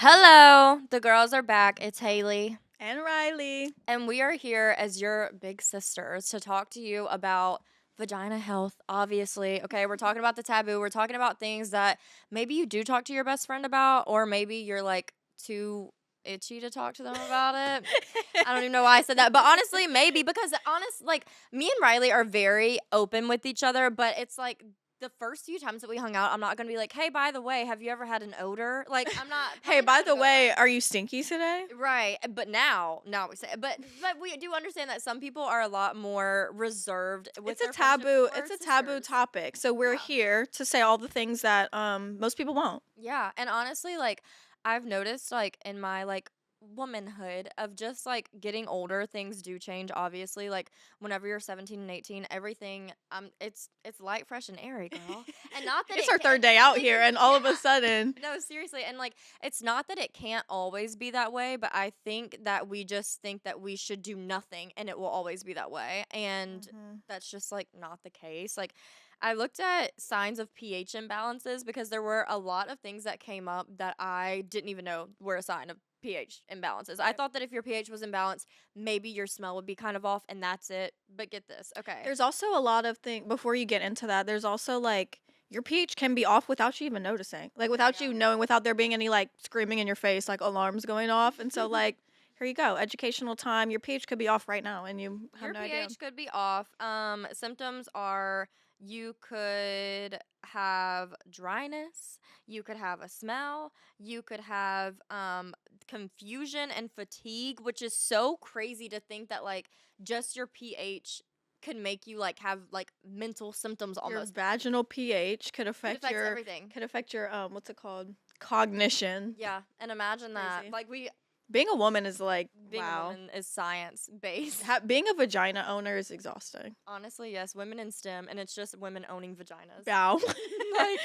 Hello, the girls are back. It's Haley, And Riley. and we are here as your big sisters to talk to you about vagina health. Obviously, okay, we're talking about the taboo. We're talking about things that maybe you do talk to your best friend about, or maybe you're like too itchy to talk to them about it. I don't even know why I said that, but honestly, maybe because like me and Riley are very open with each other, but it's like the first few times that we hung out, I'm not gonna be like, hey, by the way, have you ever had an odor? Like, I'm not. Hey, Probably not by gonna the go there. way, are you stinky today? Right, but now we say, but we do understand that some people are a lot more reserved with It's a their friendships than taboo. we're It's a taboo sisters. topic. So we're Yeah. here to say all the things that most people won't. Yeah, and honestly, like I've noticed, like in my like womanhood of just like getting older, things do change. Obviously, like whenever you're 17 and 18, everything it's light, fresh, and airy, girl. And not that It's it our can, third day out like here, and all of a yeah. sudden, No, seriously, and like it's not that it can't always be that way, but I think that we just think that we should do nothing and it will always be that way, and Mhm. that's just like not the case. Like I looked at signs of pH imbalances because there were a lot of things that came up that I didn't even know were a sign of pH imbalances. I thought that if your pH was imbalanced, maybe your smell would be kind of off and that's it. But get this. Okay. there's also a lot of things before you get into that. There's also like your pH can be off without you even noticing, like without you knowing, without there being any like screaming in your face, like alarms going off. And so, like, here you go, educational time. Your pH could be off right now, and you have Your no idea. pH could be off. Symptoms are you could have dryness, you could have a smell, you could have confusion and fatigue, which is so crazy to think that like just your pH could make you like have like mental symptoms Your almost. vaginal pH It affects everything. could affect your what's it called? Cognition. Yeah, and imagine that. Crazy. Like we Being a woman is like, being a wow. woman is science based. Being a vagina owner is exhausting. Honestly, yes, women in STEM, and it's just women owning vaginas. Wow. Like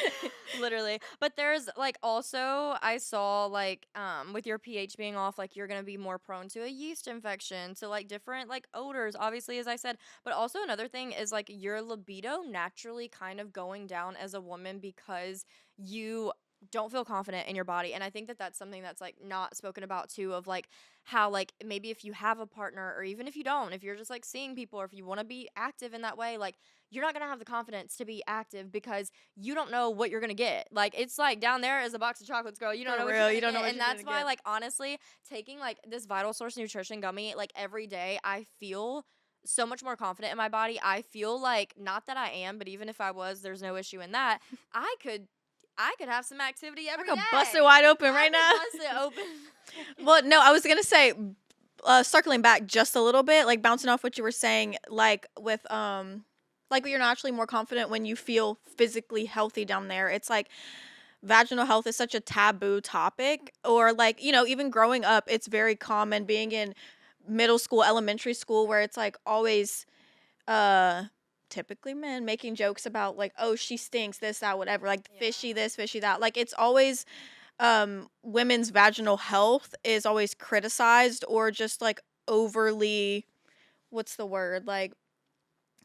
literally. But there's like also I saw like with your pH being off, like you're gonna be more prone to a yeast infection, to like different like odors, obviously, as I said. But also another thing is like your libido naturally kind of going down as a woman because you don't feel confident in your body. And I think that that's something that's like not spoken about too, of like how like maybe if you have a partner, or even if you don't, if you're just like seeing people, or if you want to be active in that way, like you're not going to have the confidence to be active because you don't know what you're going to get. Like it's like down there is a box of chocolates, girl. You don't For know what you're real, going you to don't know get. what And you're that's gonna why get. like honestly, taking like this Vital Source nutrition gummy like every day, I feel so much more confident in my body. I feel like not that I am, but even if I was, there's no issue in that. I could I could have some activity I every could bust it day. wide open I right could now. bust it open. Well, no, I was gonna say, circling back just a little bit, like bouncing off what you were saying, like with like you're naturally more confident when you feel physically healthy down there. It's like vaginal health is such a taboo topic, or like, even growing up, it's very common being in middle school, elementary school, where it's like always uh typically men making jokes about like, oh, she stinks, this, that, whatever, like fishy Yeah. this, fishy that. Like, it's always women's vaginal health is always criticized, or just like overly, what's the word, like,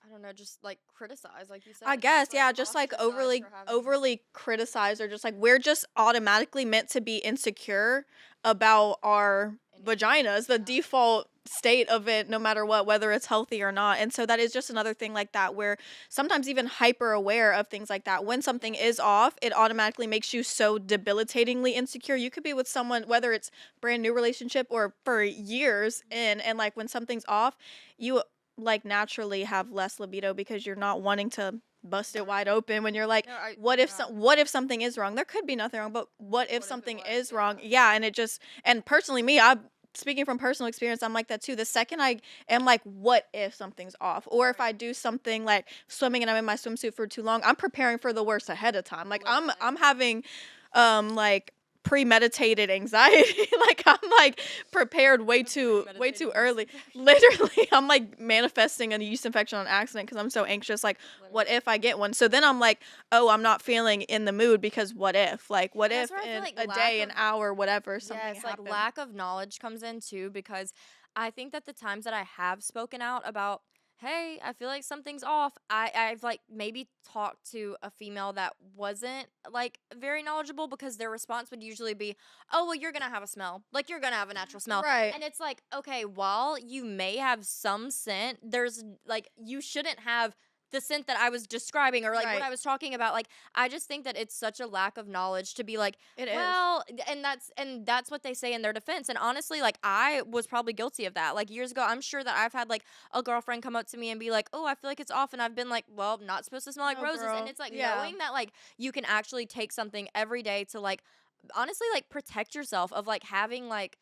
I don't know, just like criticize, like you I said, guess, just like yeah, just like ostracize overly for having overly criticized, or just like we're just automatically meant to be insecure about our any. vaginas, the Yeah. default state of it, no matter what, whether it's healthy or not. And so that is just another thing like that, where sometimes even hyper aware of things like that. When something is off, it automatically makes you so debilitatingly insecure. You could be with someone, whether it's brand new relationship or for years in, and like when something's off, you like naturally have less libido because you're not wanting to bust it wide open when you're like, No, I what if yeah. what if something is wrong? There could be nothing wrong, but what if What if it something was? is wrong? Yeah. Yeah, and it just, and personally, me, I, speaking from personal experience, I'm like that too. The second I am like, what if something's off? Or if I Right. do something like swimming and I'm in my swimsuit for too long, I'm preparing for the worst ahead of time. Like, I'm Literally. I'm having like premeditated anxiety. Like, I'm like prepared way A too premeditated yeast early. infection. Literally, I'm like manifesting a yeast infection on accident because I'm so anxious. Like, what Literally. if I get one? So then I'm like, oh, I'm not feeling in the mood because what if? Like, what And that's if where I feel in like a lack day, of an hour, whatever, something yes, like happened? lack of knowledge comes in too, because I think that the times that I have spoken out about hey, I feel like something's off. I've like maybe talked to a female that wasn't like very knowledgeable, because their response would usually be, oh, well, you're gonna have a smell. Like, you're gonna have a natural smell. Right. And it's like, okay, while you may have some scent, there's like, you shouldn't have the scent that I was describing, or like what Right. I was talking about. Like, I just think that it's such a lack of knowledge to be like, It is. well, and that's what they say in their defense. And honestly, like, I was probably guilty of that. Like, years ago, I'm sure that I've had like a girlfriend come up to me and be like, oh, I feel like it's off. And I've been like, well, not supposed to smell like No, roses. And girl. it's like, Yeah. knowing that like you can actually take something every day to like, honestly, like protect yourself of like having like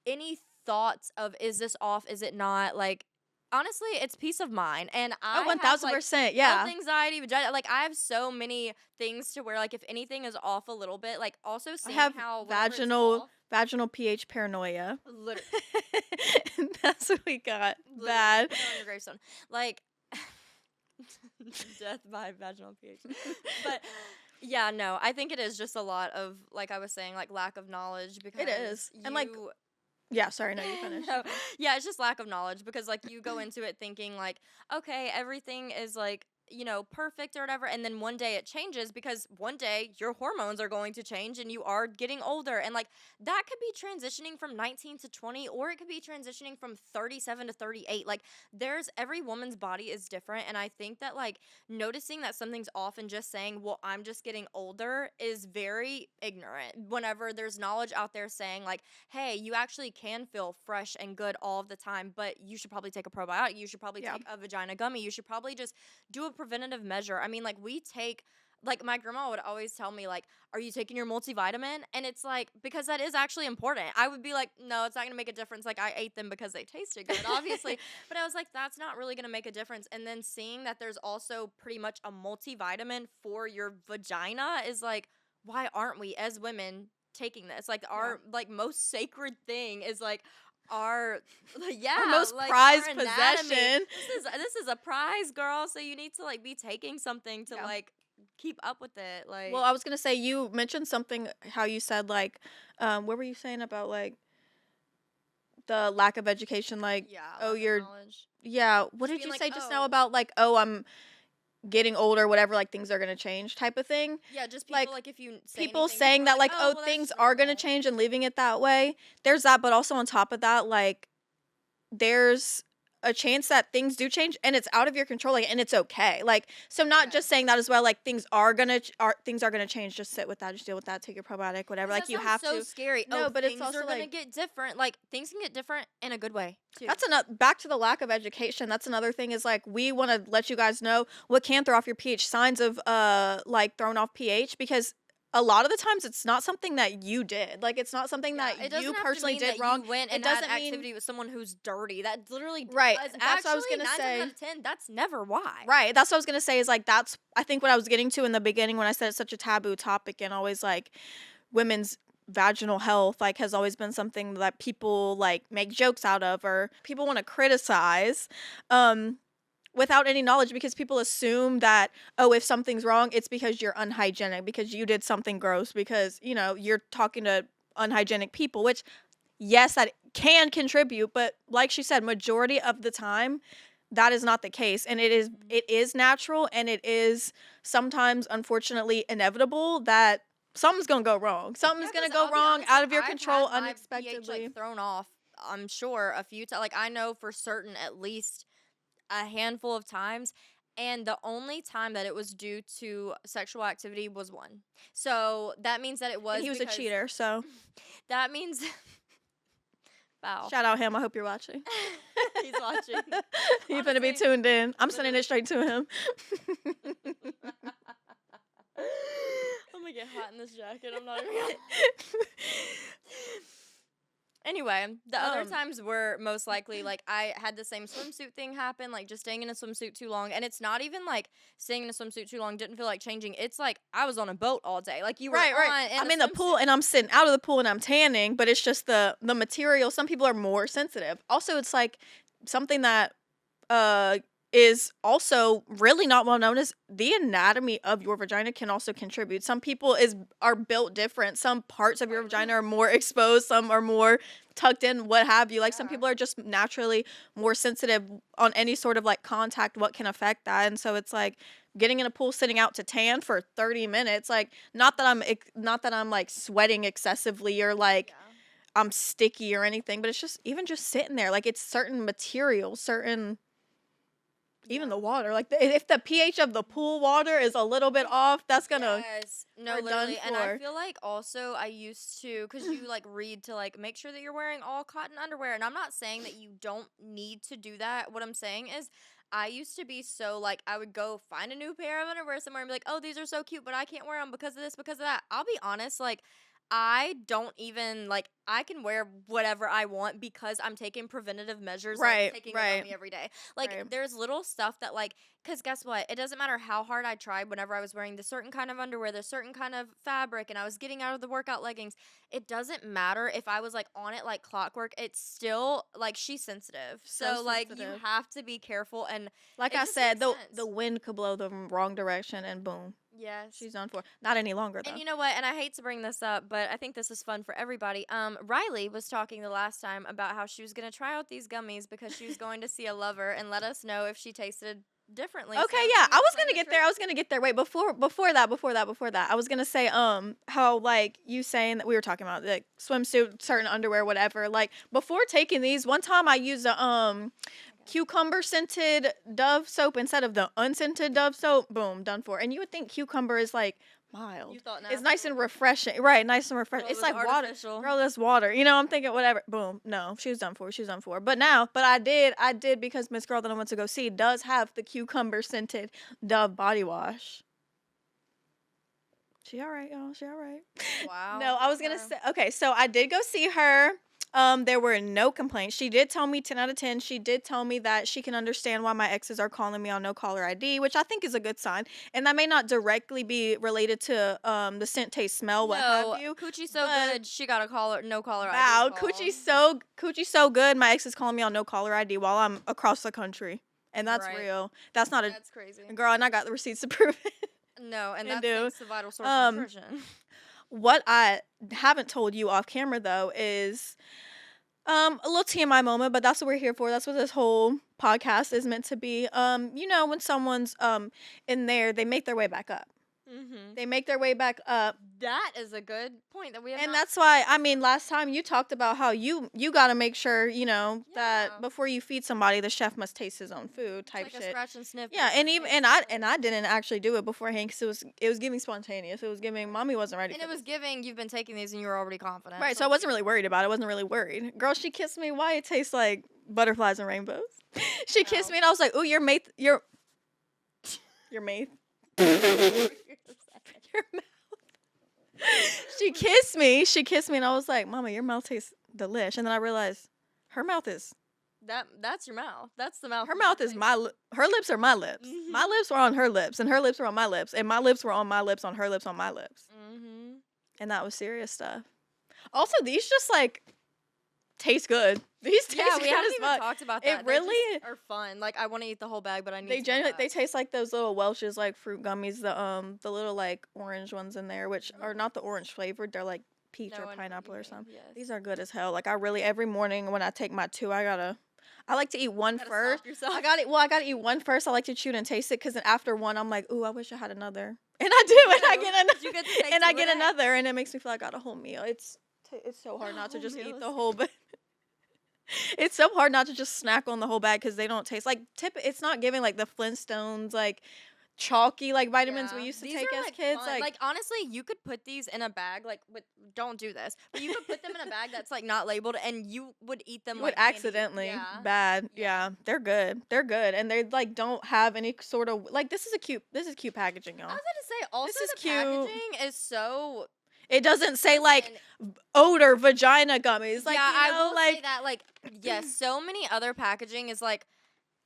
any thoughts of, is this off? Is it not? Like, honestly, it's peace of mind. And Oh, I have like 1000%. health Yeah. anxiety, vagina. Like, I have so many things to where like if anything is off a little bit, like also I seeing have how whenever it's vaginal off, vaginal pH paranoia. literally, That's what we got. literally Bad. put it on your gravestone. Like, death by vaginal pH. But yeah, no, I think it is just a lot of, like I was saying, like lack of knowledge, because It is. And like, yeah, sorry, no, you finish. no, yeah, it's just lack of knowledge, because like you go into it thinking like, okay, everything is like, you know, perfect or whatever, and then one day it changes, because one day your hormones are going to change and you are getting older, and like that could be transitioning from 19 to 20, or it could be transitioning from 37 to 38. Like, there's, every woman's body is different, and I think that like noticing that something's off and just saying, well, I'm just getting older, is very ignorant, whenever there's knowledge out there saying like, hey, you actually can feel fresh and good all of the time, but you should probably take a probiotic. You should probably Yeah. take a vagina gummy. You should probably just do a preventative measure. I mean, like, we take, like, my grandma would always tell me, like, are you taking your multivitamin? And it's like, because that is actually important. I would be like, no, it's not going to make a difference. Like, I ate them because they tasted good, obviously. But I was like, that's not really going to make a difference. And then seeing that there's also pretty much a multivitamin for your vagina is like, why aren't we as women taking this? Like, our like most sacred thing is like our yeah, Our most like prized our anatomy. possession. This is a prize, girl. So you need to like be taking something to Yeah. like keep up with it. Like, Well, I was gonna say, you mentioned something, how you said like, what were you saying about like the lack of education? Like, yeah, oh, lack of you're, knowledge. yeah. What Just did being you like, say just now oh, about like, oh, I'm getting older, whatever, like things are gonna change type of thing? yeah, just people Like, like if you say people anything, saying people are that like, oh, well, things that's are gonna normal. change, and leaving it that way. There's that, but also on top of that, like, there's a chance that things do change and it's out of your control, like, and it's okay. Like, so not just saying that as well, like things are gonna change, just sit with that, just deal with that, take your probiotic, whatever. 'Cause Like, that you sounds have so to. scary. No, Oh, but it's things also are gonna like, get different. Like, things can get different in a good way too. that's another, back to the lack of education. That's another thing, is like, we want to let you guys know what can throw off your pH, signs of like throwing off pH, because a lot of the times it's not something that you did. Like, it's not something Yeah, it that doesn't you have to personally mean did that wrong. You went It and had doesn't mean, activity with someone who's dirty. That literally right. does. That's what I was Actually, gonna 9 say. times out of 10, that's never why. Right. That's what I was gonna say, is like, that's, I think, what I was getting to in the beginning when I said it's such a taboo topic, and always like women's vaginal health like has always been something that people like make jokes out of, or people want to criticize without any knowledge, because people assume that, oh, if something's wrong, it's because you're unhygienic, because you did something gross, because, you know, you're talking to unhygienic people, which, yes, that can contribute, but like she said, majority of the time that is not the case, and it is natural, and it is sometimes, unfortunately, inevitable that something's gonna go wrong. Something's Yeah, gonna 'cause go I'll be wrong, honest, out like, of your I've control, had my pH, unexpectedly. like, thrown off, I'm sure, a few times. Like, I know for certain at least a handful of times, and the only time that it was due to sexual activity was one. So that means that it was And he was a because cheater, so that means wow. shout out him. I hope you're watching. He's watching. You finna be Honestly, tuned in. I'm sending it straight to him. I'm gonna get hot in this jacket. I'm not even gonna. Anyway, the other times were most likely like I had the same swimsuit thing happen, like just staying in a swimsuit too long. And it's not even like staying in a swimsuit too long didn't feel like changing. It's like I was on a boat all day. Like you were Right. on I'm a in the pool swimsuit. and I'm sitting out of the pool and I'm tanning, but it's just the material. Some people are more sensitive. Also, it's like something that is also really not well known is the anatomy of your vagina can also contribute. Some people are built different. Some parts of your vagina are more exposed, some are more tucked in, what have you. Like some people are just naturally more sensitive on any sort of like contact, what can affect that. And so it's like getting in a pool, sitting out to tan for 30 minutes. Like not that I'm like sweating excessively or like I'm sticky or anything, but it's just even just sitting there. Like it's certain materials, certain even the water, like if the pH of the pool water is a little bit off, that's gonna no, we're literally. done And I for. feel like also I used to, because you like read to like make sure that you're wearing all cotton underwear, and I'm not saying that you don't need to do that. What I'm saying is, I used to be so like I would go find a new pair of underwear somewhere and be like, oh, these are so cute, but I can't wear them because of this, because of that. I'll be honest, like I don't even like I can wear whatever I want because I'm taking preventative measures like Right, taking a right, gummy every day. Like right. there's little stuff that like cuz guess what? It doesn't matter how hard I tried whenever I was wearing the certain kind of underwear, the certain kind of fabric and I was getting out of the workout leggings. It doesn't matter if I was like on it like clockwork. It's still like she's sensitive. So So like you sensitive. have to be careful and Like it I just said, makes the sense. wind could blow the wrong direction and boom, Yes. she's done for. Not any longer And though. you know what? And I hate to bring this up, but I think this is fun for everybody. Riley was talking the last time about how she was going to try out these gummies because she was going to see a lover and let us know if she tasted differently. Okay, So yeah, can I you was explain gonna the get there. trick? I was gonna get there. Wait, before that, I was gonna say, how like you saying that we were talking about like swimsuit, certain underwear, whatever. Like before taking these, one time I used a cucumber scented Dove soap instead of the unscented Dove soap. Boom, done for. And you would think cucumber is like mild. You thought It's nasty. nice and refreshing, right? Nice and refreshing. Well, it It's was like water, artificial. girl. That's water. You know, I'm thinking whatever. Boom. No, she was done for. She was done for. But I did because Miss Girl that I went to go see does have the cucumber scented Dove body wash. She all right, y'all. She all right. Wow. No, I Look was at gonna her. say okay. So I did go see her. There were no complaints. She did tell me 10 out of 10. She did tell me that she can understand why my exes are calling me on no caller ID, which I think is a good sign. And that may not directly be related to the scent, taste, smell, what have No, you. Coochie so But good. She got a caller, no caller ID wow, call. Coochie so good. My ex is calling me on no caller ID while I'm across the country, and that's Right. real. That's not That's crazy. a girl, and I got the receipts to prove it. No, and And that's do. thanks to Vital Source Um, Nutrition. what I haven't told you off camera though is a little TMI moment, but that's what we're here for. That's what this whole podcast is meant to be. You know, when someone's in there, they make their way back up. Mm-hmm. They make their way back up. That is a good point that we have And not. that's why I mean last time you talked about how you got to make sure, you know, Yeah. that before you feed somebody the chef must taste his own food It's type like a shit. scratch and sniff. Yeah, but and it's even tasty. and I didn't actually do it beforehand cuz it was giving spontaneous. It was giving mommy wasn't ready And for it was this. giving. You've been taking these and you were already confident. Right, so I wasn't really worried about it. I wasn't really worried. Girl, she kissed me. Why it tastes like butterflies and rainbows? She kissed Ow. me and I was like, "Ooh, your mate, your mate, your mouth." She kissed me. She kissed me and I was like, "Mama, your mouth tastes delish." And then I realized her mouth is That's your mouth. That's the mouth. her mouth is her lips are my lips. My lips were on her lips and her lips were on my lips and my lips were on my lips on her lips on my lips. Mm-hmm. And that was serious stuff. Also, these just like taste good. These taste Yeah, we good haven't as even fuck. talked about It that. They really just are fun. Like I want to eat the whole bag, but I need. they to genuinely they relax. taste like those little Welch's like fruit gummies, the little like orange ones in there, which are not the orange flavored. They're like peach No, I know or what pineapple you or mean, something. yes. These are good as hell. Like I really every morning when I take my two, I like to eat one Gotta first. stop yourself. I gotta eat one first. I like to chew it and taste it because then after one, I'm like, ooh, I wish I had another. And I do, and I do. get another, You get to take and I two a get day. another, and it makes me feel like I got a whole meal. It's so hard A not to whole just meal eat is the whole bag. It's so hard not to just snack on the whole bag because they don't taste like it's not giving like the Flintstones like chalky like vitamins we Yeah. used to These take are, as like, kids. fun. Like honestly, you could put these in a bag. Like, but don't do this. But you could put them in a bag that's like not labeled, and you would eat them you would like candy. accidentally Yeah. bad. Yeah. Yeah, they're good. They're good, and they like don't have any sort of like this is cute packaging, I y'all. was about to say also is the cute. packaging is so. It doesn't say like And odor vagina gummies. Like yeah, you I know, will like say that. Like yes, so many other packaging is like.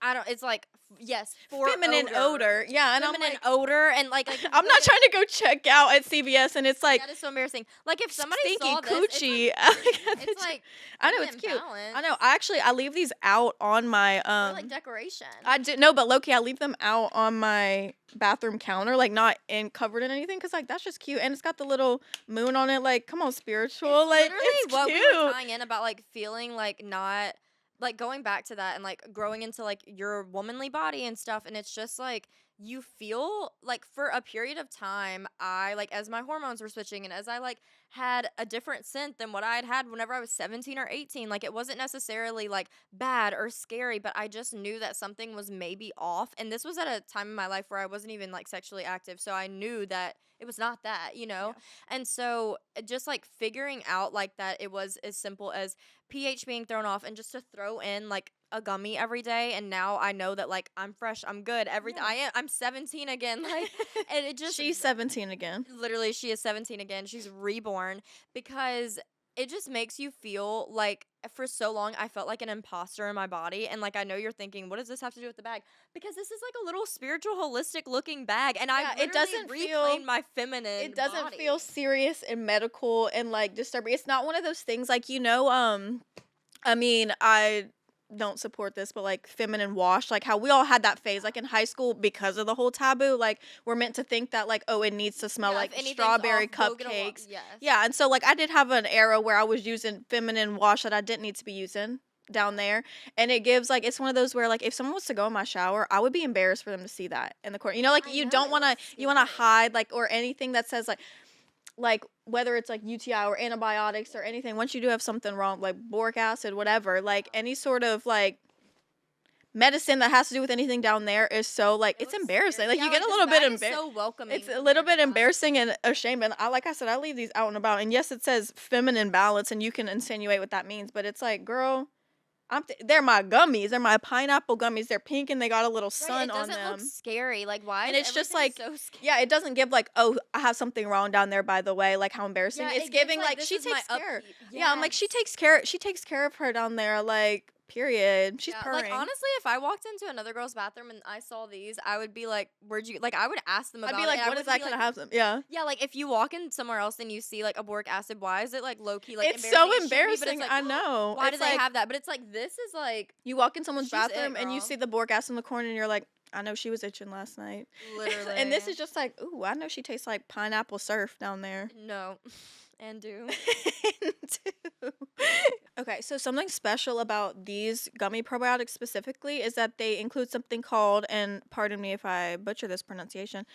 I don't. It's like yes, for Feminine odor. Yeah, and I'm feminine like, odor, and like if you I'm go not to trying to go check out at CVS and it's like that is so embarrassing. Like if somebody stinky saw this, coochie. it's like I keep know it it's in cute. balance. I know. I leave these out on my Or like decoration. I do no, but low-key, I leave them out on my bathroom counter, like not in covered in anything, cause like that's just cute, and it's got the little moon on it. Like, come on, spiritual, It's like literally it's what we were cute. tying in about like feeling like not like going back to that and like growing into like your womanly body and stuff, and it's just like you feel like for a period of time I like as my hormones were switching and as I like had a different scent than what I had whenever I was 17 or 18. Like it wasn't necessarily like bad or scary, but I just knew that something was maybe off, and this was at a time in my life where I wasn't even like sexually active, so I knew that it was not that, you know. Yeah. And so just like figuring out like that it was as simple as pH being thrown off and just to throw in like a gummy every day, and now I know that like I'm fresh, I'm good. Yeah. I'm 17 again, like, and it just She's 17 again. literally she is 17 again. She's reborn because it just makes you feel like for so long I felt like an imposter in my body, and like I know you're thinking what does this have to do with the bag, because this is like a little spiritual holistic looking bag, and I Yeah, it doesn't reclaimed my feminine it doesn't body. feel serious and medical and like disturbing. It's not one of those things like I mean, I don't support this, but like feminine wash, like how we all had that phase, like in high school because of the whole taboo. Like we're meant to think that like, oh, it needs to smell Yeah, like if anything's strawberry off, go get a cupcakes. yes. Yeah, and so like I did have an era where I was using feminine wash that I didn't need to be using down there, and it gives like it's one of those where like if someone was to go in my shower, I would be embarrassed for them to see that in the corner. You know, like I you know, don't it want to looks you want to scary. hide like or anything that says like whether it's like UTI or antibiotics or anything, once you do have something wrong, like boric acid, whatever, like any sort of like medicine that has to do with anything down there is so like It it's looks embarrassing. scary. Like Yeah, you get a this little bit bag is embarrassed. so welcoming It's a little compared to bit that. embarrassing and ashamed. And I like I said, I leave these out and about. And yes, it says feminine balance, and you can insinuate what that means, but it's like, girl, they're my gummies. They're my pineapple gummies. They're pink and they got a little Right, sun it on doesn't look them. scary. Like why And is it's just everything like, so scary? yeah, it doesn't give like, oh, I have something wrong down there, by the way, like how embarrassing. Yeah, It's it gives, giving like this she is my takes care. upkeep. Yeah, I'm like she Yes. takes care of her down there, like period. She's Yeah, purring. like honestly, if I walked into another girl's bathroom and I saw these, I would be like, "Where'd you?" Like, I would ask them I'd about be it. like, And I what is would that? be Can like, I have some? Yeah. yeah, like if you walk in somewhere else and you see like a boric acid, why is it like low key like It's embarrassing? so It shouldn't be, but it's embarrassing. like, I know. why do It's they like have that? But it's like this is like you walk in someone's she's it, bathroom and you girl. see the boric acid in the corner and you're like, I know she was itching last night. Literally. And this is just like, ooh, I know she tastes like pineapple surf down there. no, and do. Okay, so something special about these gummy probiotics specifically is that they include something called, and pardon me if I butcher this pronunciation,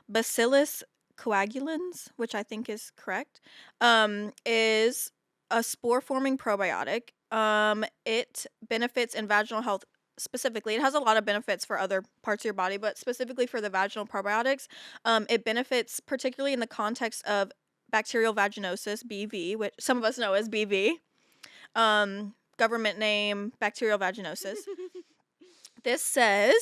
Bacillus coagulans, which I think is correct, is a spore forming probiotic. It benefits in vaginal health specifically. It has a lot of benefits for other parts of your body, but specifically for the vaginal probiotics, it benefits particularly in the context of bacterial vaginosis, BV, which some of us know as BV. Government name, bacterial vaginosis. This says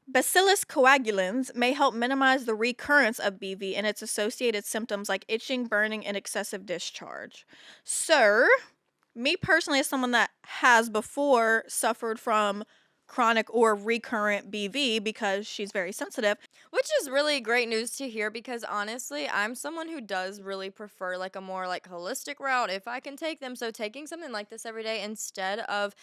Bacillus coagulans may help minimize the recurrence of BV and its associated symptoms like itching, burning, and excessive discharge. Sir, me personally, as someone that has before suffered from chronic or recurrent BV because she's very sensitive. Which is really great news to hear because honestly, I'm someone who does really prefer like a more like holistic route if I can take them. So taking something like this every day instead of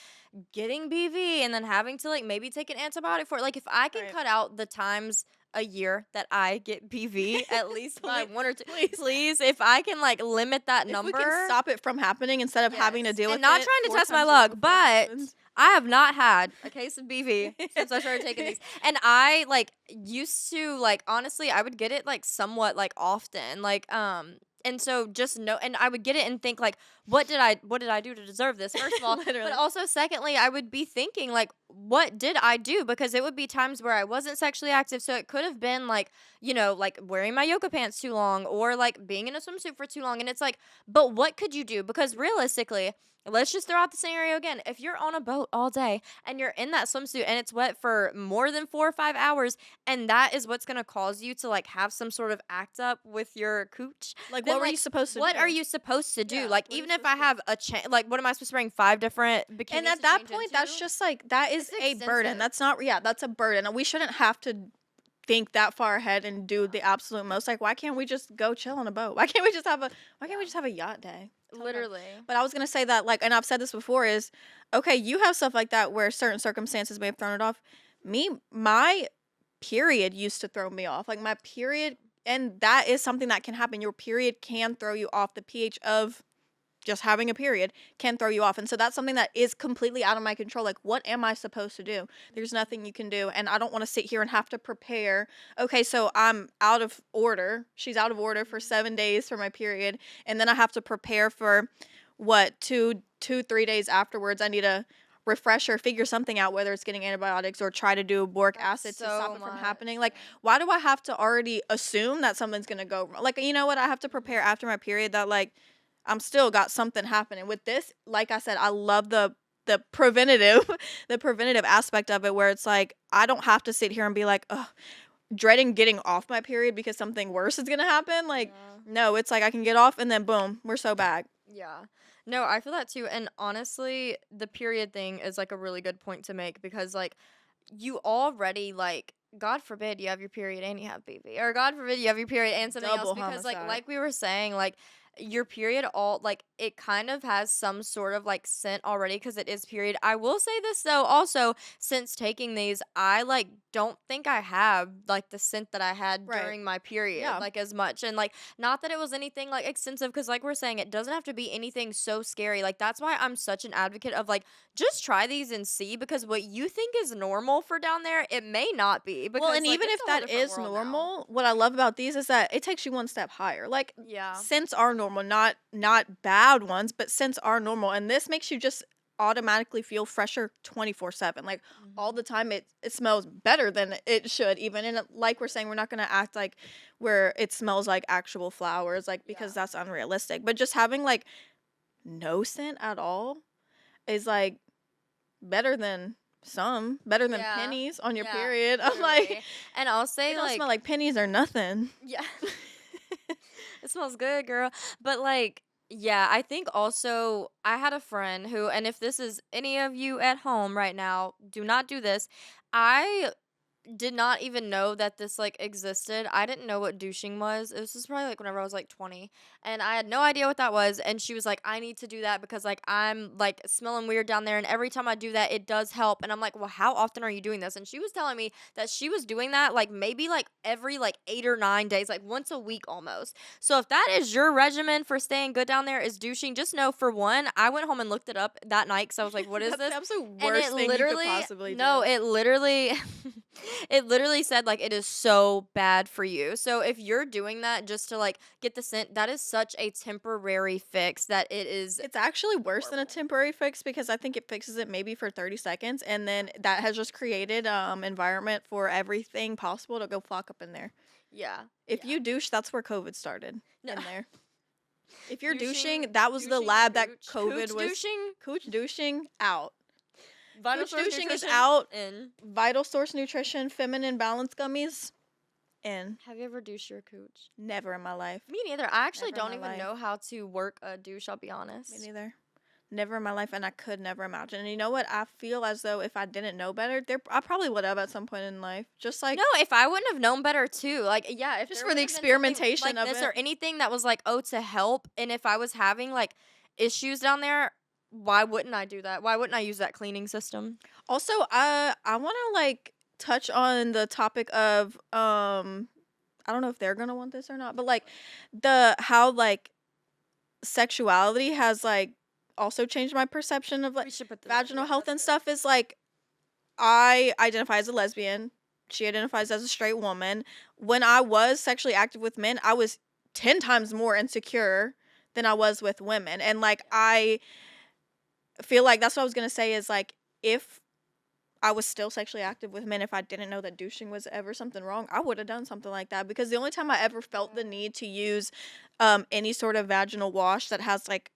getting BV and then having to like maybe take an antibiotic for it. Like if I can Right. cut out the times a year that I get BV at least by one or two, please, if I can like limit that If number. we can stop it from happening instead of having to Yes. deal with And not it trying to 4 test my times a year luck, before it but happens. I have not had a case of BV since I started taking these. And I like used to like honestly I would get it like somewhat like often. Like and so just know and I would get it and think like what did I do to deserve this? First of all, Literally. but also secondly, I would be thinking like what did I do? Because it would be times where I wasn't sexually active. So it could have been like, you know, like wearing my yoga pants too long or like being in a swimsuit for too long. And it's like, but what could you do? Because realistically, let's just throw out the scenario again. If you're on a boat all day and you're in that swimsuit and it's wet for more than 4 or 5 hours, and that is what's gonna cause you to like have some sort of act up with your cooch, Like, then, what were you supposed to what do? are you supposed to do? Yeah, Like, what are you even if I have a like, what am I supposed to bring 5 different bikinis And at to that change point, into? that's just like that is It's a burden. extensive. That's not that's a burden. We shouldn't have to think that far ahead and do the absolute most. Like, why can't we just go chill on a boat? Why can't we just have a yacht day? Talk about- Literally. But I was gonna say that, like, and I've said this before, is okay, you have stuff like that where certain circumstances may have thrown it off. Me, my period used to throw me off. Like my period, and that is something that can happen. Your period can throw you off. The pH of just having a period can throw you off. And so that's something that is completely out of my control. Like, what am I supposed to do? There's nothing you can do. And I don't want to sit here and have to prepare. Okay, so I'm out of order. She's out of order for 7 days for my period. And then I have to prepare for what, 3 days afterwards. I need a refresher, figure something out, whether it's getting antibiotics or try to do boric That's acid to stop so it from much, happening. Like, yeah. why do I have to already assume that something's going to go wrong? Like, you know what? I have to prepare after my period that, like, I'm still got something happening with this. Like I said, I love the preventative, the preventative aspect of it, where it's like I don't have to sit here and be like, ugh, dreading getting off my period because something worse is gonna happen. Like, Yeah. no, it's like I can get off and then boom, we're so back. Yeah. No, I feel that too. And honestly, the period thing is like a really good point to make because like you already like God forbid you have your period and you have baby. Or God forbid you have your period and something else Double because homicide. like we were saying, like your period all like it kind of has some sort of like scent already because it is period. I will say this though, also since taking these, I like don't think I have like the scent that I had Right. during my period Yeah. like as much. And like not that it was anything like extensive because like we're saying, it doesn't have to be anything so scary. Like that's why I'm such an advocate of like just try these and see because what you think is normal for down there, it may not be. Because Well, and like, even it's if a whole that different is world now. normal, what I love about these is that it takes you one step higher. Like, Yeah. scents are normal, not bad ones, but scents are normal, and this makes you just automatically feel fresher 24/7. Like all the time, it smells better than it should. Even and like we're saying, we're not gonna act like where it smells like actual flowers, like because Yeah. that's unrealistic. But just having like no scent at all is like better than Yeah. pennies on your Yeah, period. I'm like, literally. And I'll it say don't like smell like pennies or nothing. yeah. It smells good, girl. But like, yeah, I think also I had a friend who, and if this is any of you at home right now, do not do this. I did not even know that this like existed. I didn't know what douching was. This was probably like whenever I was like 20, and I had no idea what that was. And she was like, "I need to do that because like I'm like smelling weird down there, and every time I do that, it does help." And I'm like, "Well, how often are you doing this?" And she was telling me that she was doing that like maybe like every like 8 or 9 days, like once a week almost. So if that is your regimen for staying good down there is douching, just know for one, I went home and looked it up that night because I was like, "What is That's this?" the absolute And worst it thing you could literally, possibly no, do. it literally, it literally said like it is so bad for you. So if you're doing that just to like get the scent, that is such a temporary fix that it is. It's actually worse than a horrible. temporary fix because I think it fixes it maybe for 30 seconds and then that has just created environment for everything possible to go flock up in there. Yeah. If yeah. you douche, that's where COVID started No. in there. If you're douching, Douching- that was the douching lab that cooch. COVID Cooch was. douching? Cooch douching out. Vital Cooch Source douching is Nutrition? out. In. Vital Source Nutrition, Feminine Balance Gummies, in. Have you ever douched your cooch? Never in my life. Me neither. I actually Never in don't my even life. know how to work a douche, I'll be Me honest. neither. Never in my life, and I could never imagine. And you know what? I feel as though if I didn't know better, I probably would have at some point in life. Just like No, if I wouldn't have known better too, like yeah, if Just there for the would've been something experimentation like of this it. or anything that was like oh to help, and if I was having like issues down there, why wouldn't I do that? Why wouldn't I use that cleaning system? Also, I want to like touch on the topic of I don't know if they're gonna want this or not, but like the how like sexuality has like also changed my perception of like We should put the vaginal yeah, health that's and good. stuff. Is like I identify as a lesbian. She identifies as a straight woman. When I was sexually active with men, I was 10 times more insecure than I was with women. And like I feel like that's what I was going to say is like if I was still sexually active with men, if I didn't know that douching was ever something wrong, I would have done something like that because the only time I ever felt the need to use any sort of vaginal wash that has like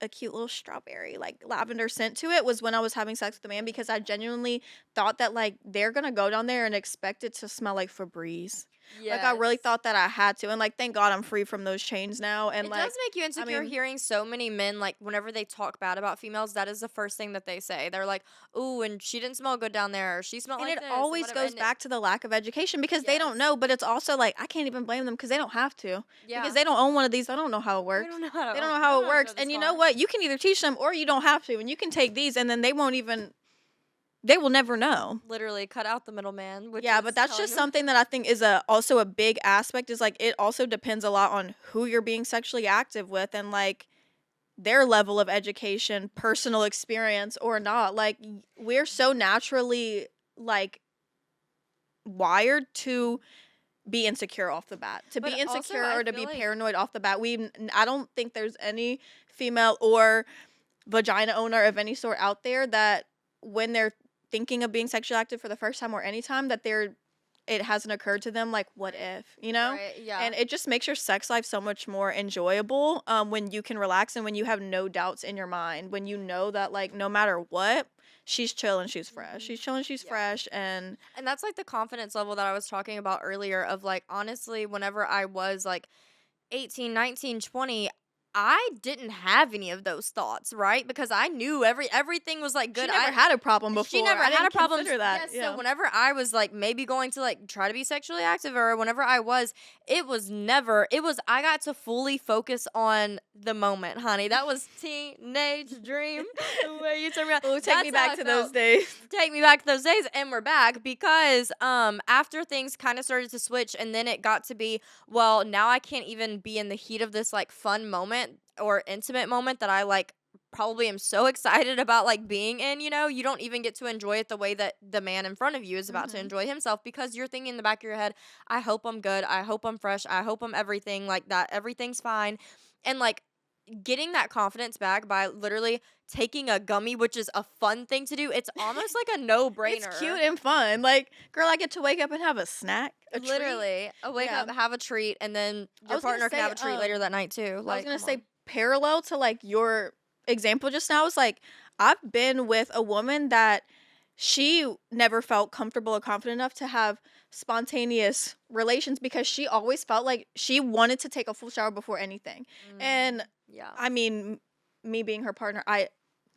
a cute little strawberry like lavender scent to it was when I was having sex with a man because I genuinely thought that like they're gonna go down there and expect it to smell like Febreze. Like, I really Yes. thought that I had to, and, like, thank God I'm free from those chains now, and, It does like, make you I insecure mean, hearing so many men, like, whenever they talk bad about females, that is the first thing that they say. They're like, "Ooh, and she didn't smell good down there, or she smelled and like it this, and always whatever." goes And it, back to the lack of education because they don't yes. know, but it's also, like, I can't even blame them because they don't have to, because Yeah. they don't own one of these, they don't know how it They works. don't know how They to don't know they how don't it know how to works, drive this and you know car. what? You can either teach them or you don't have to, and you can take these, and then they won't even they will never know. Literally cut out the middleman, which Yeah, but is that's telling just them. something that I think is also a big aspect is, like, it also depends a lot on who you're being sexually active with and, like, their level of education, personal experience or not. Like, we're so naturally, like, wired to be insecure off the bat. To be But also, insecure I or to feel be like paranoid off the bat. I don't think there's any female or vagina owner of any sort out there that when they're thinking of being sexually active for the first time or any time that it hasn't occurred to them like what right, if, you know? right, yeah. And it just makes your sex life so much more enjoyable when you can relax and when you have no doubts in your mind, when you know that like no matter what, she's chilling, she's fresh. Mhm. She's chilling, she's Yeah. fresh, and And that's like the confidence level that I was talking about earlier of like honestly whenever I was like 18, 19, 20, I didn't have any of those thoughts, right? Because I knew everything was like she good. never had a problem She before. never I had didn't a problem. consider that. Yes, so Yeah. whenever I was like maybe going to like try to be sexually active or whenever I was, it was I got to fully focus on the moment, honey. That was teenage dream. The way you turned me on. Oh, take me That's how back I to those felt. days. Take me back to those days, and we're back because after things kind of started to switch and then it got to be, well, now I can't even be in the heat of this like fun moment or intimate moment that I like probably am so excited about like being in, you don't even get to enjoy it the way that the man in front of you is about to Mhm. enjoy himself because you're thinking in the back of your head, I hope I'm good, I hope I'm fresh, I hope I'm everything, like that everything's fine. And like getting that confidence back by literally taking a gummy, which is a fun thing to do. It's almost like a It's no-brainer. cute and fun. Like, girl, I get to wake up and have a snack, a treat. Literally, wake Yeah. up, have a treat, and then I your was gonna partner can say, have a treat later that night too. I was Like, gonna come say on. parallel to like your example just now is like I've been with a woman that she never felt comfortable or confident enough to have spontaneous relations because she always felt like she wanted to take a full shower before anything. And Yeah. I mean, me being her partner,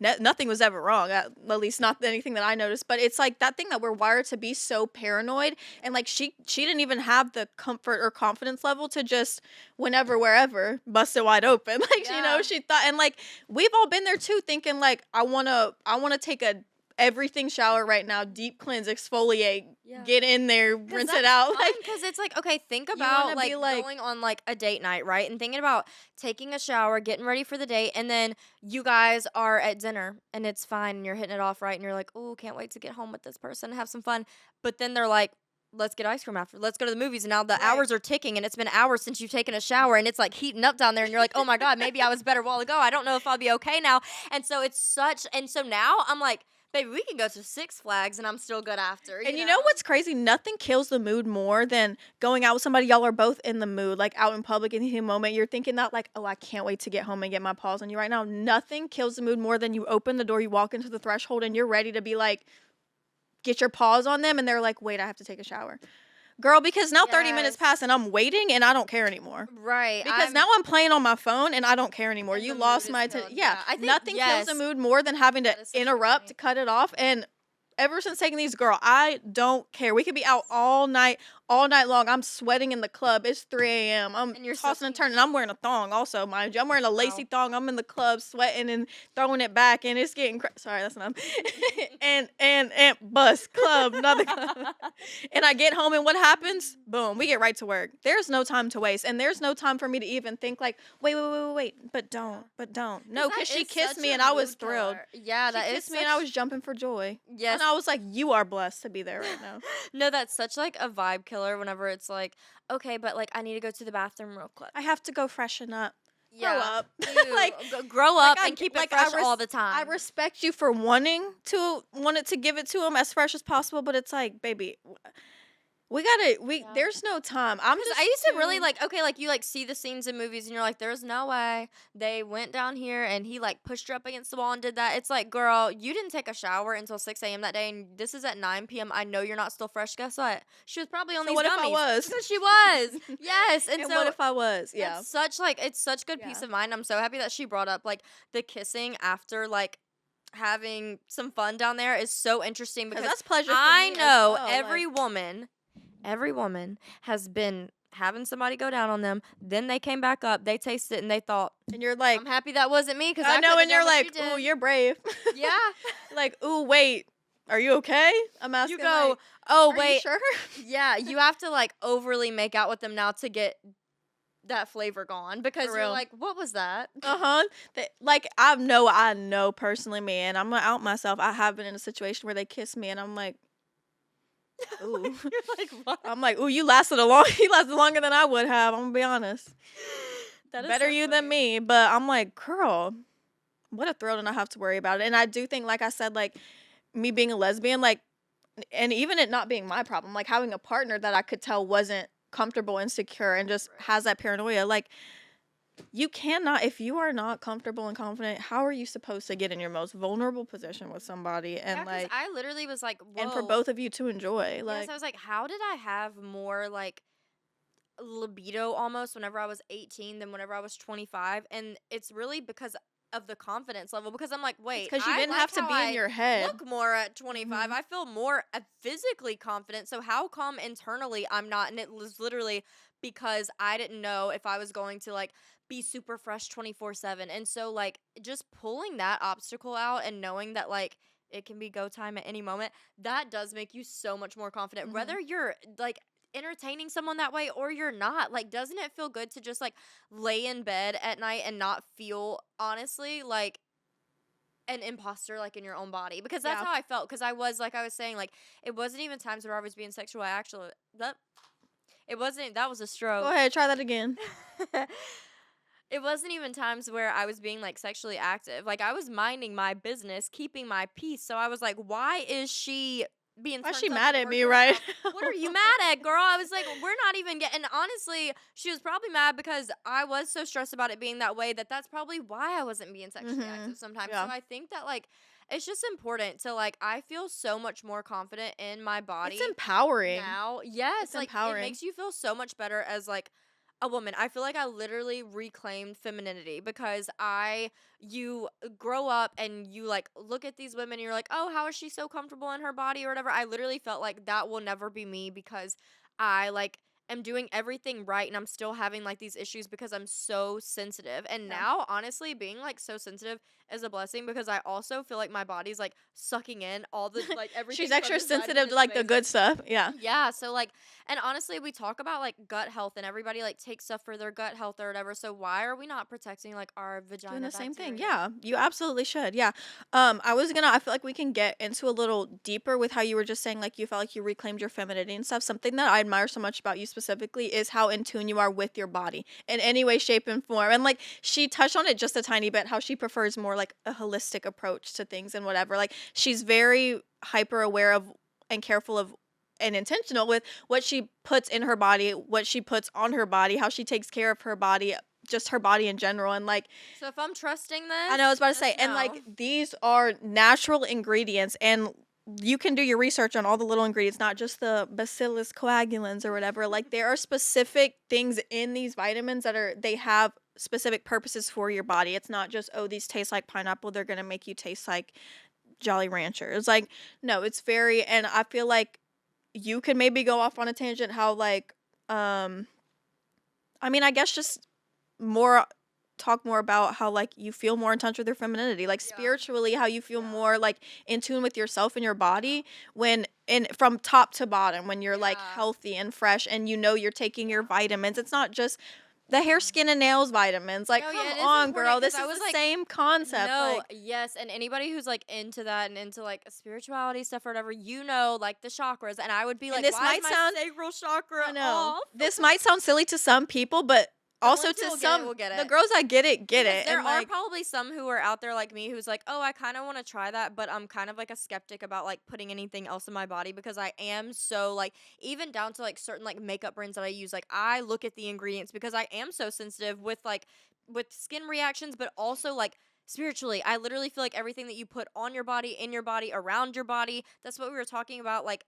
nothing was ever wrong. At least not anything that I noticed. But it's like that thing that we're wired to be so paranoid, and like she didn't even have the comfort or confidence level to just whenever wherever bust it wide open. Like Yeah. she thought, and like we've all been there too, thinking like I wanna take a everything shower right now, deep cleanse, exfoliate, Yeah. get in there, rinse it out. Like Because it's like, okay, think you about wanna like be like going on like a date night, right? And thinking about taking a shower, getting ready for the date, and then you guys are at dinner and it's fine and you're hitting it off right and you're like, oh, can't wait to get home with this person and have some fun. But then they're like, let's get ice cream after. Let's go to the movies. And now the right. hours are ticking and it's been hours since you've taken a shower and it's like heating up down there and you're like, oh my God, maybe I was better a while ago. I don't know if I'll be okay now. And so and so now I'm like, baby, we can go to Six Flags and I'm still good after. And you know what's crazy? Nothing kills the mood more than going out with somebody. Y'all are both in the mood, like out in public in the moment. You're thinking that, like, oh, I can't wait to get home and get my paws on you right now. Nothing kills the mood more than you open the door, you walk into the threshold, and you're ready to be like, get your paws on them. And they're like, wait, I have to take a shower. Girl, because now 30 minutes Yes. pass and I'm waiting and I don't care anymore. Right. Because now I'm playing on my phone and I don't care anymore. And You the lost mood my is killed. attention. Yeah, Yeah, I think nothing kills the yes. mood more than having to That is such a good interrupt, point. cut it off. And ever since taking these, girl, I don't care. We could be out all night long. I'm sweating in the club. It's 3 a.m. I'm And you're tossing and soaking. turning. I'm wearing a thong also, mind you. I'm wearing a lacy Wow. thong. I'm in the club sweating and throwing it back and it's getting sorry, that's not and bus club, another club. And I get home and what happens? Boom, we get right to work. There's no time to waste. And there's no time for me to even think like, wait. But don't. No, because she kissed me and I was thrilled. Yeah, She kissed me and I was jumping for joy. Yes. And I was like, you are blessed to be there right now. No, that's such like a vibe killer whenever it's like, okay, but like I need to go to the bathroom real quick. I have to go freshen up. Yeah. Grow up. Ew, Like, grow up I- and keep like, it I fresh all the time. I respect you for wanting to give it to him as fresh as possible, but it's like, baby, we Yeah. there's no time. I'm Because just I used to really too- like, okay, like you like see the scenes in movies and you're like, there's no way they went down here and he like pushed her up against the wall and did that. It's like, girl, you didn't take a shower until 6 a.m. that day and this is at 9 p.m. I know you're not still fresh. Guess what? She was probably on So these what if I gummies. was? Because she was. Yes. And And so what if I was? Yeah. that's such like, it's such good peace Yeah. of mind. I'm so happy that she brought up like the kissing after like having some fun down there is so interesting Because because that's pleasure for I me as know well, every woman has been having somebody go down on them. Then they came back up, they tasted it, and they thought, and you're like, "I'm happy that wasn't me because I know, couldn't and have you're done what like, you did." ooh, you're brave. Yeah, Like, ooh, wait, are you okay? I'm asking. you go, like, "Oh are you wait, sure? yeah." You have to like overly make out with them now to get that flavor gone because For you're real. like, "What was that?" Uh-huh. Like I know personally, man. I'm gonna out myself. I have been in a situation where they kiss me and I'm like, ooh. You're like, "What?" I'm like, ooh, you lasted longer than I would have, I'm gonna be honest. That is Better so you than funny. me. But I'm like, girl, what a thrill to not have to worry about it. And I do think, like I said, like me being a lesbian, like and even it not being my problem, like having a partner that I could tell wasn't comfortable, insecure, and just has that paranoia, like you cannot, if you are not comfortable and confident, how are you supposed to get in your most vulnerable position with somebody and Yeah, because like I literally was like, "Whoa." and for both of you to enjoy, Yes, like I was like, "How did I have more like libido almost whenever I was 18 than whenever I was 25?" And it's really because of the confidence level because I'm like, it's "Wait, because you I didn't like have to how be in I your head. look more at 25. Mhm. I feel more physically confident. So how come internally I'm not?" And it was literally because I didn't know if I was going to like be super fresh 24/7. And so like just pulling that obstacle out and knowing that like it can be go time at any moment, that does make you so much more confident. Mhm. Whether you're like entertaining someone that way or you're not, like doesn't it feel good to just like lay in bed at night and not feel honestly like an imposter like in your own body? Because that's Yeah. how I felt because I was like I was saying like it wasn't even times where I was being sexual. I actually that it wasn't that was a Go stroke. ahead, try that again. It wasn't even times where I was being like sexually active. Like I was minding my business, keeping my peace. So I was like, why is she being Why is turned she up mad and at me worked right up? What now? are you mad at, girl? I was like, we're not even getting. Honestly, she was probably mad because I was so stressed about it being that way that's probably why I wasn't being sexually Mhm. active sometimes. So Yeah. I think that like it's just important to like I feel so much more confident in my It's body empowering. now. Yes, It's like it empowering. makes you feel so much better as like a woman. I feel like I literally reclaimed femininity because you grow up and you like look at these women and you're like, "Oh, how is she so comfortable in her body or whatever?" I literally felt like that will never be me because I like am doing everything right and I'm still having like these issues because I'm so sensitive. And Yeah. now, honestly, being like so sensitive is a blessing because I also feel like my body's like sucking in all the like everything She's from extra this vitamin. sensitive to It's like the amazing. good stuff. Yeah. Yeah, so like and honestly, we talk about like gut health and everybody like takes stuff for their gut health or whatever. So why are we not protecting like our Doing vagina the same thing. bacteria? Yeah. You absolutely should. Yeah. I feel like we can get into a little deeper with how you were just saying like you felt like you reclaimed your femininity and stuff. Something that I admire so much about you specifically is how in tune you are with your body in any way, shape, and form. And like she touched on it just a tiny bit, how she prefers more like a holistic approach to things and whatever. Like she's very hyper aware of and careful of and intentional with what she puts in her body, what she puts on her body, how she takes care of her body, just her body in general. And like So if I'm trusting I know I was this, about to say, just and know. like these are natural ingredients, and you can do your research on all the little ingredients, not just the bacillus coagulans or whatever. Like there are specific things in these vitamins that they have specific purposes for your body. It's not just, oh, these taste like pineapple, they're gonna make you taste like Jolly Ranchers. Like, no, it's very, and I feel like you could maybe go off on a tangent how like um I mean, I guess just more talk more about how like you feel more in touch with your femininity, like Yeah. spiritually how you feel Yeah. more like in tune with yourself and your body when in from top to bottom when you're like Yeah. healthy and fresh and you know you're taking your Yeah. vitamins. It's not just the hair, skin, and nails vitamins. Like, No, come yeah, it is on, important girl. because This I is was the like, same concept. no, Like, yes, and anybody who's like into that and into like spirituality stuff or whatever, you know, like the chakras, and I would be and like, this why is might my sound sacral chakra I know. off? This might sound silly to some people, but also ones who to will get it some, will get the it. girls that get it, get Because it. there And are like, probably some who are out there like me who's like, oh, I kind of want to try that, but I'm kind of like a skeptic about like putting anything else in my body because I am so like, even down to like certain like makeup brands that I use, like I look at the ingredients because I am so sensitive with like with skin reactions, but also like spiritually. I literally feel like everything that you put on your body, in your body, around your body. That's what we were talking about like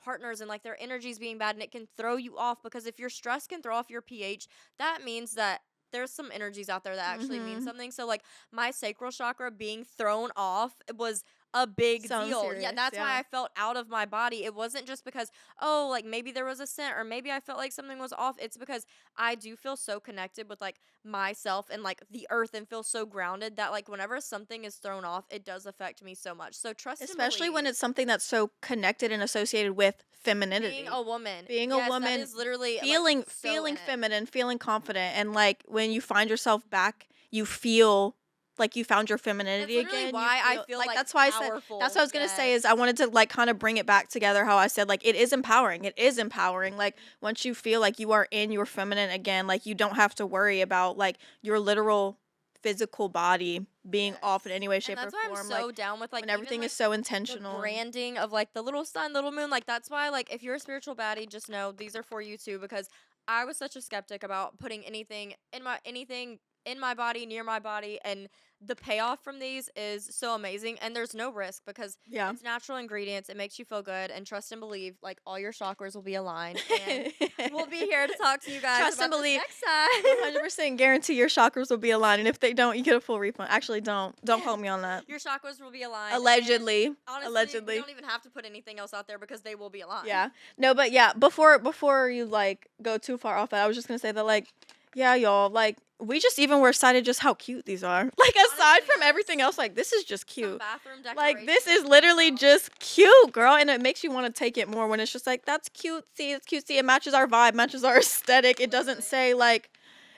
partners and like their energies being bad, and it can throw you off because if your stress can throw off your pH, that means that there's some energies out there that actually mean mm-hmm. something. So like my sacral chakra being thrown off was a big Sounds deal. Yeah, serious. that's why Yeah. I felt out of my body. It wasn't just because, oh, like maybe there was a scent or maybe I felt like something was off. It's because I do feel so connected with like myself and like the earth and feel so grounded that like whenever something is thrown off, it does affect me so much. So trust and Especially when believe. it's something that's so connected and associated with Being femininity. a woman. Being a Yes, that woman, is literally like feeling so in feeling it. feminine, feeling confident, and like when you find yourself back, you feel like you found your That's femininity literally again. You why I feel feel like like that's why I said that's what powerful. I was gonna say is I Yes. wanted to like kind of bring it back together. How I said like it is empowering. It is empowering. Like once you feel like you are in your feminine again, like you don't have to worry about like your literal physical body being off in Yes. any way, And shape, or that's why I'm form. Like so down with like when even everything is like so the intentional and branding of like the little sun, little moon. Like that's why like if you're a spiritual baddie, just know these are for you too because I was such a skeptic about putting anything in my body, near my body, and the payoff from these is so amazing and there's no risk because yeah. it's natural ingredients. It makes you feel good and trust and believe like all your chakras will be aligned and we'll be here to talk to you guys Trust and about this believe. next time. 100% guarantee your chakras will be aligned, and if they don't, you get a full refund. Actually, don't quote me on that. Your chakras will be aligned. And Allegedly, honestly, we allegedly. don't even have to put anything else out there because they will be aligned. Yeah. No, but yeah. Before you like go too far off that, I was just gonna say that like, yeah, y'all like. We just even were excited just how cute these are. Like aside Honestly, from yes. everything else, like this is just Some cute. bathroom Like this decorations is as literally well. just cute, girl, and it makes you want to take it more when it's just like that's cutesy, it's cutesy. It matches our vibe, matches our aesthetic. It doesn't Literally. say like,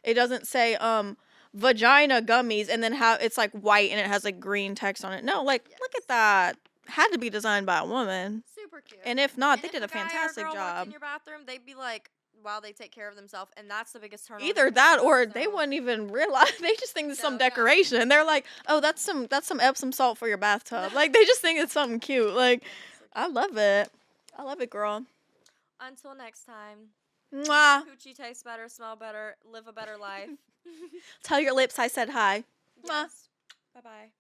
it doesn't say vagina gummies and then how it's like white and it has like green text on it. No, like look Yes. at that. Had to be designed by a woman, Super cute. and if not, And they if did a a guy or a fantastic girl worked job. in your bathroom, they'd be like, wow, they take care of themselves. And that's the biggest turn on Either in that porn. or they So, wouldn't even realize. They just think it's so some yeah. decoration. They're like, oh, that's some Epsom salt for your bathtub. Like they just think it's something cute. Like Yeah, so I cute. love it. I love it, girl. Until next time, Mwah. make your coochie taste better, smell better, live a better life. Tell your lips I said hi. Mwah. Yes. Bye bye.